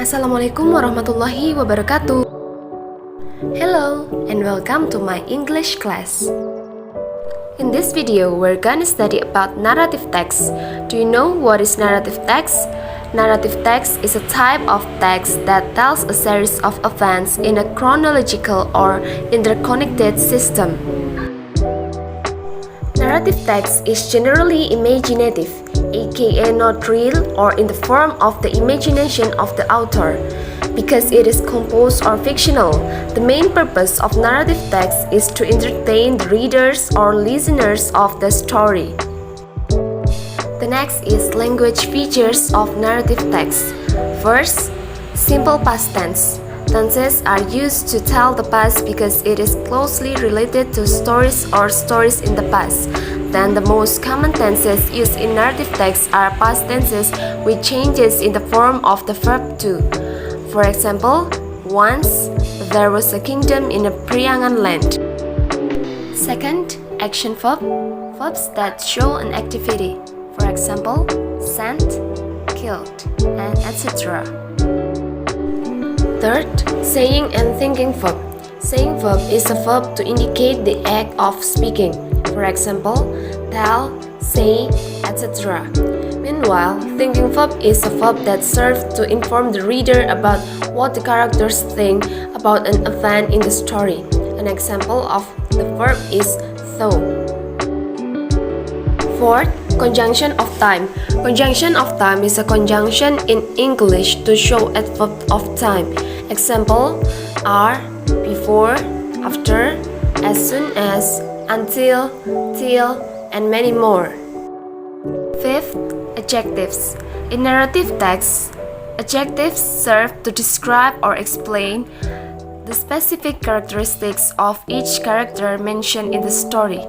Assalamualaikum warahmatullahi wabarakatuh. Hello and welcome to my English class. In this video, we're gonna study about narrative text. Do you know what is narrative text? Narrative text is a type of text that tells a series of events in a chronological or interconnected system. Narrative text is generally imaginative, aka not real or in the form of the imagination of the author. Because it is composed or fictional, the main purpose of narrative text is to entertain the readers or listeners of the story. The next is language features of narrative text. First, simple past tense. Tenses are used to tell the past because it is closely related to stories or stories in the past. Then the most common tenses used in narrative text are past tenses with changes in the form of the verb to. For example, once there was a kingdom in a Priangan land. Second, action verb, verbs that show an activity. For example, sent, killed, and etc. Third, saying and thinking verb. Saying verb is a verb to indicate the act of speaking. For example, tell, say, etc. Meanwhile, thinking verb is a verb that serves to inform the reader about what the characters think about an event in the story. An example of the verb is thought. Fourth, conjunction of time. Conjunction of time is a conjunction in English to show adverb of time. Example are, before, after, as soon as, until, till, and many more. Fifth, adjectives. In narrative text, adjectives serve to describe or explain the specific characteristics of each character mentioned in the story.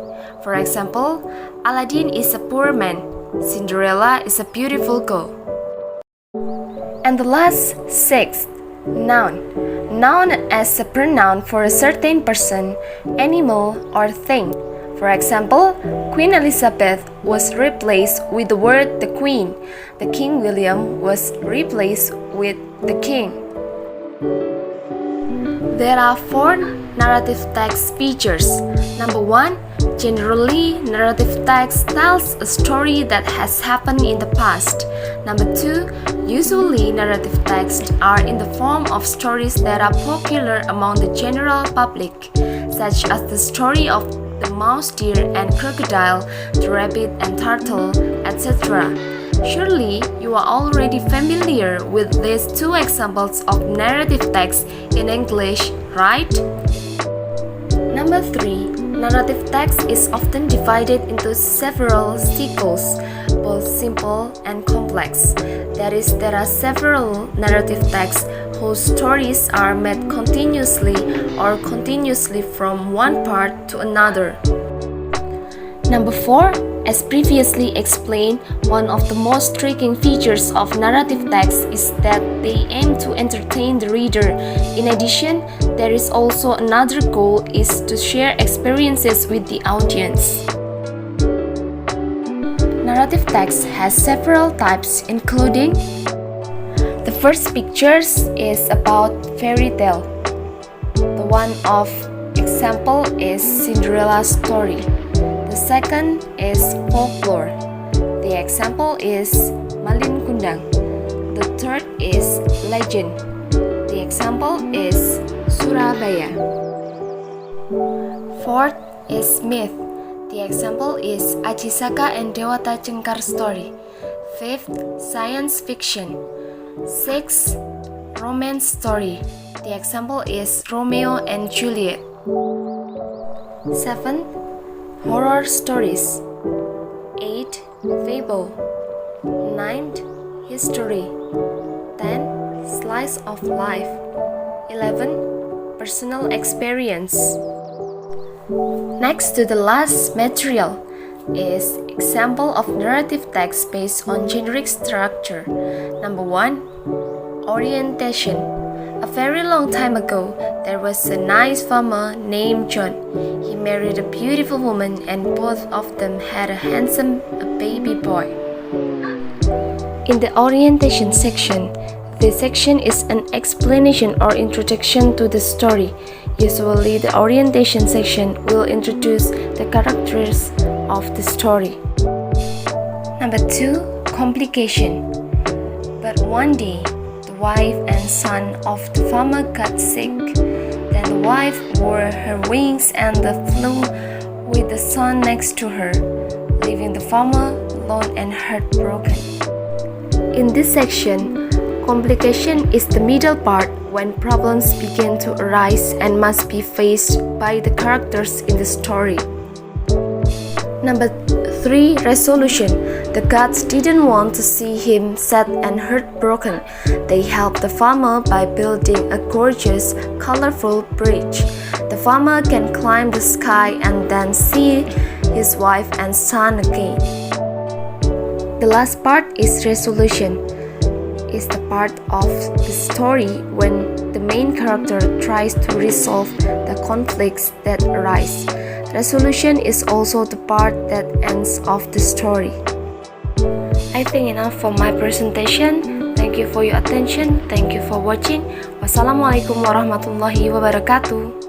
For example, Aladdin is a poor man, Cinderella is a beautiful girl. And the last, sixth, noun. Noun as a pronoun for a certain person, animal, or thing. For example, Queen Elizabeth was replaced with the word the Queen. The King William was replaced with the King. There are four narrative text features. Number one, generally, narrative text tells a story that has happened in the past. Number two, usually narrative texts are in the form of stories that are popular among the general public, such as the story of the mouse, deer, and crocodile, the rabbit and turtle, etc. Surely, you are already familiar with these two examples of narrative text in English, right? Number 3. Narrative text is often divided into several cycles, both simple and complex. That is, there are several narrative texts whose stories are made continuously or continuously from one part to another. Number 4. As previously explained, one of the most striking features of narrative text is that they aim to entertain the reader. In addition, there is also another goal is to share experiences with the audience. Narrative text has several types, including the first pictures is about fairy tale. The one of example is Cinderella's story. The second is folklore. The example is Malin Kundang. The third is legend. The example is Surabaya. Fourth is myth. The example is Ajisaka and Dewata Cengkar story. Fifth, science fiction. Sixth, romance story. The example is Romeo and Juliet. Seventh, horror stories. 8. Fable. 9. History. 10. Slice of life. 11. Personal experience. Next to the last material is example of narrative text based on generic structure. Number 1. Orientation. A very long time ago, there was a nice farmer named John. He married a beautiful woman and both of them had a handsome baby boy. In the orientation section, This section is an explanation or introduction to the story. Usually, the orientation section will introduce the characters of the story. Number 2, complication. But one day, the wife and son of the farmer got sick. Then the wife wore her wings and flew with the son next to her, leaving the farmer alone and heartbroken. In this section, complication is the middle part when problems begin to arise and must be faced by the characters in the story. Number 3, resolution. The gods didn't want to see him sad and heartbroken. They helped the farmer by building a gorgeous, colorful bridge. The farmer can climb the sky and then see his wife and son again. The last part is resolution. It's the part of the story when the main character tries to resolve the conflicts that arise. Resolution is also the part that ends of the story. I think enough for my presentation. Thank you for your attention. Thank you for watching. Wassalamualaikum warahmatullahi wabarakatuh.